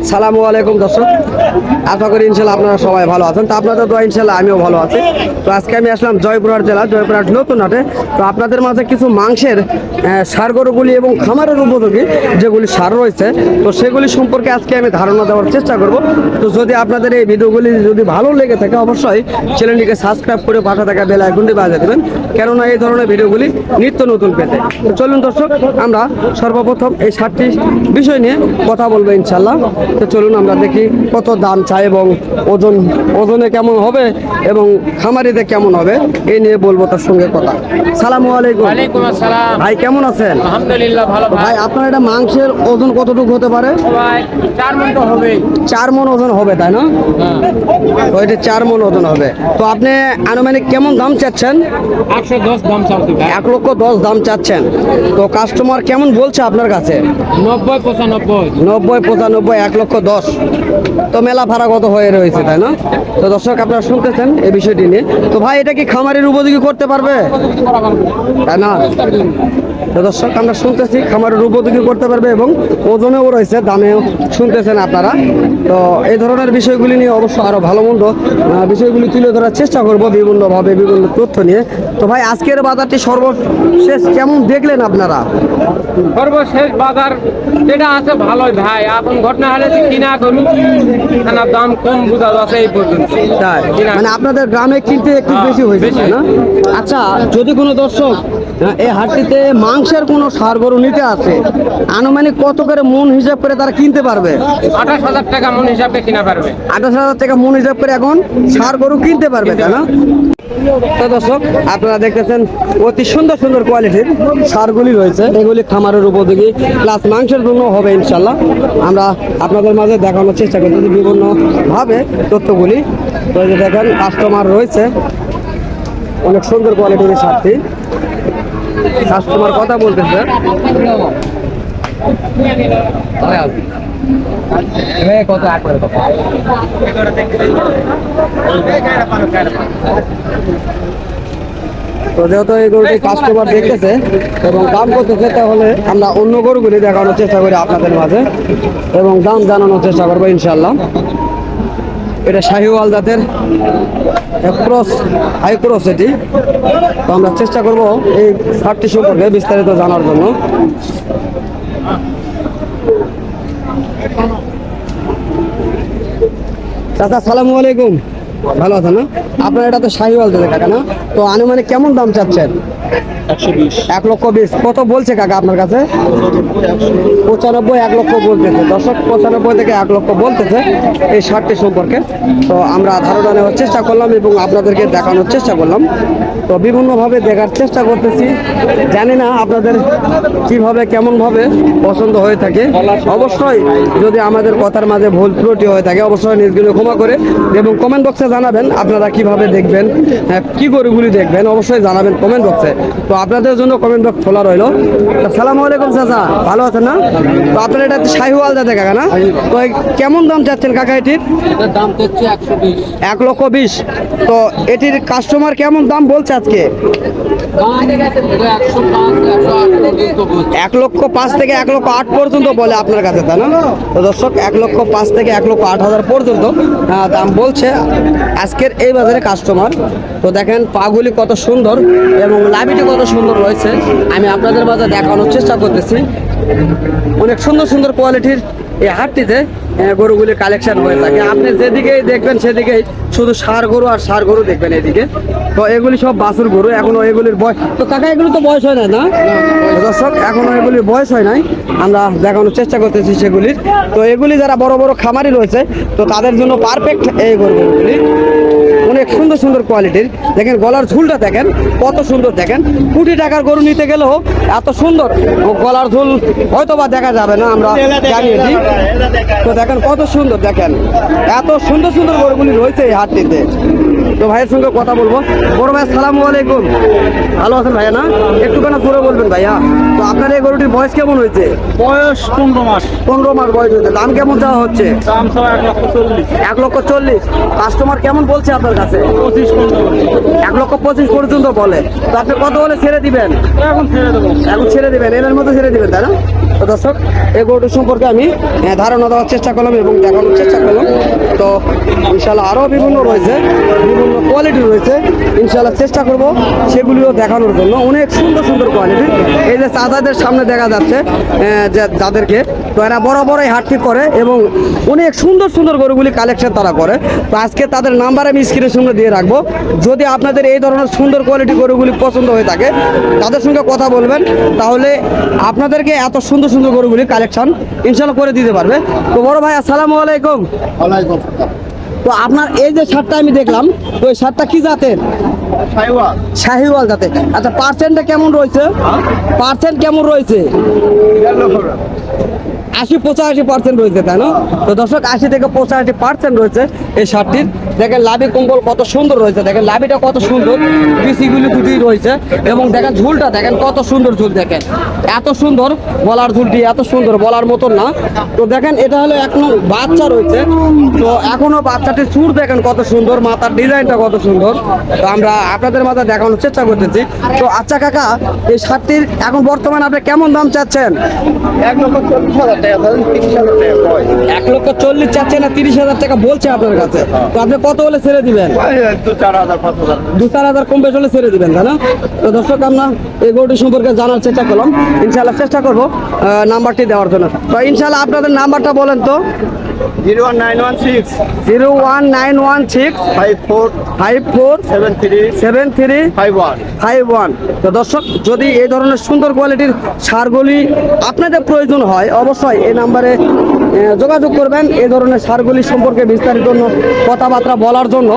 সালামু আলাইকুম দর্শক, আশা করি ইনশাল্লাহ আপনারা সবাই ভালো আছেন। তো আপনাদের দোয়া ইনশাল্লাহ আমিও ভালো আছি। তো আজকে আমি আসলাম জয়পুরহাট জেলা, জয়পুরহাট নতুন হাটে। তো আপনাদের মাঝে কিছু মাংসের ষাঁড় গরুগুলি এবং খামারের উপযোগী যেগুলি ষাঁড় রয়েছে, তো সেগুলি সম্পর্কে আজকে আমি ধারণা দেওয়ার চেষ্টা করব। তো যদি আপনাদের এই ভিডিওগুলি যদি ভালো লেগে থাকে, অবশ্যই চ্যানেলটিকে সাবস্ক্রাইব করে পাশে থাকা বেল আইকনটি বাজিয়ে দেবেন, কেননা এই ধরনের ভিডিওগুলি নিত্য নতুন পেতে। তো চলুন দর্শক, আমরা সর্বপ্রথম এই ষাঁড়টি বিষয় নিয়ে কথা বলবো ইনশাল্লাহ। তো চলুন আমরা দেখি কত দাম চাই এবং ওজনে কেমন হবে এবং খামারিতে কেমন হবে, এই নিয়ে বলবো তার সঙ্গে কথা। সালামু আলাইকুম। ওয়ালাইকুম আসসালাম। ভাই কেমন আছেন? আলহামদুলিল্লাহ ভালো। ভাই আপনার এটা মাংসের ওজন কতটুকু হতে পারে? ভাই 4 মণ তো হবে। 4 মণ ওজন হবে, তাই না? তো এটা 4 মণ ওজন হবে। তো আপনি আনুমানিক কেমন দাম চাচ্ছেন? 110 দাম চাচ্ছি ভাই। 1,10,000 দাম চাচ্ছেন। তো কাস্টমার কেমন বলছে আপনার কাছে? 90 95। 90 95, 1,10,000। তো মেলা ভাড়া কত হয়ে রয়েছে, তাই না? তো দর্শক আপনারা শুনতেছেন এই বিষয়টি নিয়ে। তো ভাই এটা কি খামারের উপযোগী করতে পারবে, তাই না? তো দর্শক আমরা শুনতেছি খামারের উপযোগী করতে পারবে এবং ওজনেও রয়েছে, দামেও শুনতেছেন আপনারা। তো এই ধরনের বিষয়গুলি নিয়ে অবশ্য আরো ভালো মন্দ বিষয়গুলি তুলে ধরার চেষ্টা করব বিভিন্নভাবে, বিভিন্ন তথ্য নিয়ে। তো ভাই আজকের বাজারটি সর্বশেষ কেমন দেখলেন আপনারা? সর্বশেষ বাজার যেটা আছে ভালোই ভাই। এখন ঘটনা হলে যে কিনা করুন না, দাম কম বোঝা যাচ্ছে এই পর্যন্ত। তাই মানে আপনাদের গ্রামে কিনতে একটু বেশি হয়েছে, তাই না? আচ্ছা, যদি কোনো দর্শক এই হাটটিতে মাংসের কোনো ষাঁড় গরু নিতে আসে, আনুমানিক কত করে মন হিসাব করে তারা কিনতে পারবে? 28,000 টাকা মণ হিসাবে কিনা পারবে। 28,000 টাকা মন হিসাব করে এখন ষাঁড় গরু কিনতে পারবে, তাই না? তো দর্শক আপনারা দেখতেছেন অতি সুন্দর সুন্দর কোয়ালিটির ষাঁড়গুলি রয়েছে, এগুলি খামারের উপযোগী প্লাস মাংসের জন্য হবে ইনশাল্লাহ। আমরা আপনাদের মাঝে দেখানোর চেষ্টা করতেছি বিভিন্ন ভাবে তথ্যগুলি। তো এই যে দেখেন কাস্টমার রয়েছে, অনেক সুন্দর কোয়ালিটির ষাঁড়টি। কাস্টমার কথা বলতেছে। তো যেহেতু এই গরুটি কাস্টমার দেখতেছে এবং দাম করতেছে, তাহলে আমরা অন্য গরুগুলি দেখানোর চেষ্টা করি আপনাদের মাঝে এবং দাম জানানোর চেষ্টা করবো ইনশাল্লাহ। এটা শাহিওয়াল জাতের ক্রস, হাই ক্রস এটি। তো আমরা চেষ্টা করব এই ষাঁড়টি সম্পর্কে বিস্তারিত জানার জন্য। চাচা সালামু আলাইকুম, ভালো আছেন না? আপনার এটা তো শাহিওয়াল জাতের কাকা না? তো আনুমানিক কেমন দাম চাচ্ছেন? 1,20,000। কত বলছে কাকা আপনার কাছে? 95, 1,00,000 বলতেছে। দর্শক 95 থেকে 1,00,000 বলতেছে এই ষাঁড়টি সম্পর্কে। তো আমরা ধারণা নেওয়ার চেষ্টা করলাম এবং আপনাদেরকে দেখানোর চেষ্টা করলাম। তো বিভিন্নভাবে দেখার চেষ্টা করতেছি, জানি না আপনাদের কিভাবে কেমনভাবে পছন্দ হয়ে থাকে। অবশ্যই যদি আমাদের কথার মাঝে ভুল ত্রুটি হয়ে থাকে, অবশ্যই নিজগুলো ক্ষমা করে এবং কমেন্ট বক্সে জানাবেন আপনারা কিভাবে দেখবেন, কি গরুগুলি দেখবেন, অবশ্যই জানাবেন কমেন্ট বক্সে। তো আপনাদের জন্য কমেন্ট বক্স খোলা রইল। আসসালামু আলাইকুম চাচা, ভালো আছেন না? তো আপনার এটা শাহিওয়াল জাতের কাকা না? তো কেমন দাম চাচ্ছেন কাকা এটির? দাম চাচ্ছি 120। 1,20,000। তো এটির কাস্টমার কেমন দাম বলছে আজকে? 1,05,000 থেকে 1,08,000 পর্যন্ত বলে আপনার কাছে, তাই না? তো দর্শক 1,05,000 থেকে 1,08,000 পর্যন্ত দাম বলছে আজকের এই বাজারে কাস্টমার। তো দেখেন পাগুলি কত সুন্দর এবং লাভিটি কত সুন্দর রয়েছে, আমি আপনাদের মাঝে দেখানোর চেষ্টা করতেছি। অনেক সুন্দর সুন্দর কোয়ালিটির এই হাটটিতে গরুগুলি কালেকশন হয়ে থাকে। আপনি যেদিকেই দেখবেন সেদিকেই শুধু ষাঁড় গরু আর ষাঁড় গরু দেখবেন এদিকে। তো এগুলি সব বাছুর গরু, এখনো এগুলির বয়স তো কাকা এগুলো তো বয়স হয় না, না দর্শক? এখনো এগুলির বয়স হয় নাই, আমরা দেখানোর চেষ্টা করতেছি সেগুলির। তো এগুলি যারা বড় বড় খামারি রয়েছে, তো তাদের জন্য পারফেক্ট এই গরুগুলি। অনেক সুন্দর সুন্দর কোয়ালিটির, দেখেন গলার ঝুলটা দেখেন কত সুন্দর। দেখেন কোটি টাকার গরু নিতে গেলেও এত সুন্দর গলার ঝুল হয়তো বা দেখা যাবে না, আমরা জানিয়েছি। তো দেখেন কত সুন্দর, দেখেন এত সুন্দর সুন্দর গরুগুলি রয়েছে এই হাটটিতে। তো ভাইয়ের সঙ্গে কথা বলবো। বড় ভাই আসসালামু আলাইকুম, ভালো আছেন ভাইয়া? না একটুখানি জোরে বলবেন ভাইয়া। তো আপনার এই গরুটির বয়স কেমন হয়েছে? বয়স 15 মাস। 15 মাস বয়স হয়েছে। দাম কেমন চাওয়া হচ্ছে? দাম সব 1,40,000। 1,40,000। কাস্টমার কেমন বলছে আপনার কাছে? 1,25,000 পর্যন্ত বলে। তো আপনি কত হলে ছেড়ে দিবেন? এখন ছেড়ে দেবো। এখন ছেড়ে দিবেন, এর মধ্যে ছেড়ে দিবেন, তাই না? তো দর্শক, এই গরুটির সম্পর্কে আমি ধারণা দেওয়ার চেষ্টা করলাম এবং দেখানোর চেষ্টা করলাম। তো ইনশাল্লাহ আরও বিভিন্ন রয়েছে, বিভিন্ন কোয়ালিটি রয়েছে, ইনশাল্লাহ চেষ্টা করব সেগুলিও দেখানোর জন্য। অনেক সুন্দর সুন্দর কোয়ালিটি এই যে চাঁদাদের সামনে দেখা যাচ্ছে যে যাদেরকে, তো এরা বরাবরই হাটটি করে এবং অনেক সুন্দর সুন্দর গরুগুলি কালেকশন তারা করে। তো আজকে তাদের নাম্বার আমি স্ক্রিনের সঙ্গে দিয়ে রাখবো। যদি আপনাদের এই ধরনের সুন্দর কোয়ালিটি গরুগুলি পছন্দ হয়ে থাকে তাদের সঙ্গে কথা বলবেন, তাহলে আপনাদেরকে এত সুন্দর সুন্দর গরুগুলি কালেকশন ইনশাল্লাহ করে দিতে পারবে। তো বড় ভাই আসসালামু আলাইকুম। তো আপনার এই যে শার্টটা আমি দেখলাম, তো এই শার্টটা কি জাতের? শাহিওয়াল জাতের। আচ্ছা, পার্সেন্টটা কেমন রয়েছে? পার্সেন্ট কেমন রয়েছে? 80-85% রয়েছে, তাই না? তো দর্শক, 80 থেকে 85% রয়েছে এই শার্টটির। দেখেন লাভি কম্বল কত সুন্দর রয়েছে, দেখেন লাভিটা কত সুন্দর, বিসিগুলি দুটি রয়েছে এবং দেখেন ঝুলটা দেখেন কত সুন্দর ঝুল, দেখেন এত সুন্দর বলার ঝুলটি, এত সুন্দর বলার মতন না। তো দেখেন এটা হলো এখনো বাচ্চা রয়েছে, তো এখনো বাচ্চাটির চুর দেখেন কত সুন্দর, মাথার ডিজাইনটা কত সুন্দর। তো আমরা আপনাদের মাঝে দেখানোর চেষ্টা করতেছি। তো আচ্ছা কাকা, এই শার্টটির এখন বর্তমানে আপনি কেমন দাম চাচ্ছেন? 1,40,000 টাকা, 30,000 টাকা হয়। 1,40,000 চাচ্ছে না, 30,000 টাকা বলছে আপনার কাছে। তো আপনি কত হলে ছেড়ে দিবেন? 2,000, 5,000। 2-4,000 কম বেশি হলে ছেড়ে দিবেন, তাই না? তো দর্শক, আমরা এই গরুটি সম্পর্কে জানার চেষ্টা করলাম, ইনশাল্লাহ চেষ্টা করবো নাম্বারটি দেওয়ার জন্য। তো ইনশাল্লাহ আপনাদের নাম্বারটা বলেন তো। 01916 01916 54 54 73 73 51। 51। তো দর্শক, যদি এই ধরনের সুন্দর কোয়ালিটির সারগুলি আপনাদের প্রয়োজন হয়, অবশ্যই এই নাম্বারে যোগাযোগ করবেন এই ধরনের সারগুলি সম্পর্কে বিস্তারিত কথাবার্তা বলার জন্য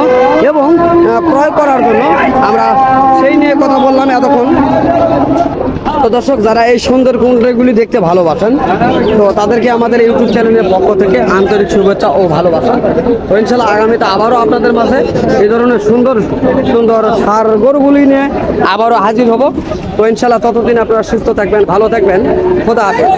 এবং ক্রয় করার জন্য। আমরা সেই নিয়ে কথা বললাম এতক্ষণ। তো দর্শক, যারা এই সুন্দর কুণ্ডগুলি দেখতে ভালোবাসেন, তো তাদেরকে আমাদের ইউটিউব চ্যানেলের পক্ষ থেকে আন্তরিক শুভেচ্ছা ও ভালোবাসা। তো ইনশাল্লাহ আগামীতে আবারও আপনাদের মাঝে এই ধরনের সুন্দর সুন্দর সার গরুগুলি নিয়ে আবারও হাজির হব। তো ইনশাল্লাহ ততদিন আপনারা সুস্থ থাকবেন, ভালো থাকবেন। খোদা হাফেজ।